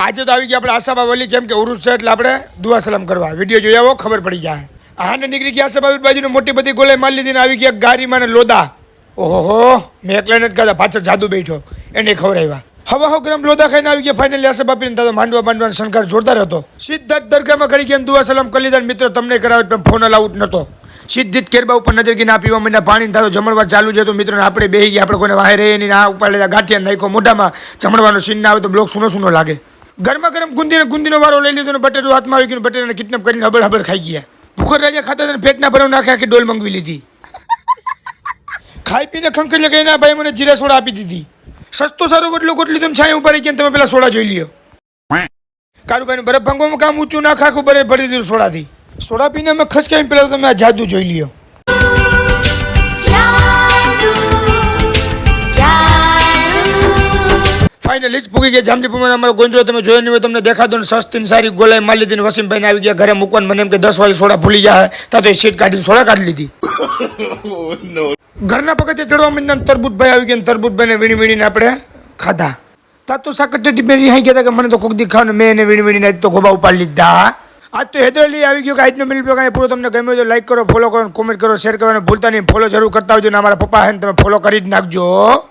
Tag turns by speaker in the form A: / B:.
A: આજે તો આવી ગયા આપણે આશાબા વલી, કેમ કે ઉરુસ છે એટલે આપણે દુઆ સલામ કરવા. વિડીયો જોઈ આવો, ખબર પડી જાય. આને નીકળી ગયા આશાબા બાજુને મોટી બધી ગોલે મારી લીધી ને આવી ગયા ગારીમાં ને લોદા. ઓહો, મેં એકલા નથી ખાધા, પાછળ જાદુ બેઠો એને ખવડાવ્યા. હવા 100 ગ્રામ લોદા ખાઈને આવી ગયા ફાઇનલી આશાબા પીને. તો માંડવાનો શણગાર જોરદાર હતો. સિદ્ધાર્થ દરગાહમાં કરી ગયા દુઆ સલામ કરી લીધા. મિત્રો તમને કરાવે પણ ફોન અલાઉડ નતો. સિદ્ધિત કેરબા ઉપર નજર ગઈ ના પીવા મહિના પાણી થતો જમણવાર ચાલુ છે. તો મિત્રોને આપણે બેસી ગયા, આપણે કોઈને વાહે રહી નહીં. આ ઉપર લેતા ગાંઠિયા નાખો મોઢામાં, જમણવાનો સીન ના આવે તો બ્લોક સુનો લાગે. ગરમા ગરમ ગુંદીનો વારો લઈ લીધો ને બટેટું હાથમાં આવી ગયું. બટેટાને કિડનેપ કરીને હબળ ખાઈ ગયા. ભૂખર રાજા ખાતા હતા, પેટના ભરવ નાખે આખી ડોલ મંગવી લીધી. ખાઈ પીને ખંખેલી કઈ ના ભાઈ મને જીરા સોડા આપી દીધી. સસ્તો સારો બદલો ગોટલી તમે છાંય ઉપર ગયા. તમે પેલા સોડા જોઈ લ્યો. કારુભાઈ બરફ ભાંગવામાં કામ ઊંચું ના ખાખું બરે ભરી દીધું સોડાથી. સોડા પીને અમે ખસકાઈને પેલા તમે આ જાદુ જોઈ લ્યો. ફાઇનલી જ પૂગી ગયા જામજીપુરમાં. અમારો ગોંડલો તમે જોયો નહીં હોય, તમને દેખાતો ને સસ્તી સારી ગોલાઈ મારી લીધી ને વસીમભાઈને આવી ગયા ઘરે મૂકવાનું. મને એમ કે 10 વાળી સોડા ભૂલી જાય, તા તો એ સીટ કાઢીને સોડા કાઢી લીધી. ઘરના પગથિયે ચડવા માંડ્યા ને તરબૂચભાઈ આવી ગયા. તરબૂચભાઈને વીણીને આપણે ખાધા. તા તો સાકટેટી મેરી હાઈ ગયા કે મને તો કોક દી ખાવ ને મેં એને વીણીને આજ તો ગોબા ઉપાડી લીધા. આજ તો હેદરલી આવી ગયો કે આજનો મિનિટ કાંઈ પૂરો તમને ગમ્યો તો લાઈક કરો, ફોલો કરો, કોમેન્ટ કરો, શેર કરવાનું ભૂલતા નહીં. ફોલો જરૂર કરતા આવજો ને અમારા પપ્પા હે ને તમે ફોલો કરી જ નાખજો.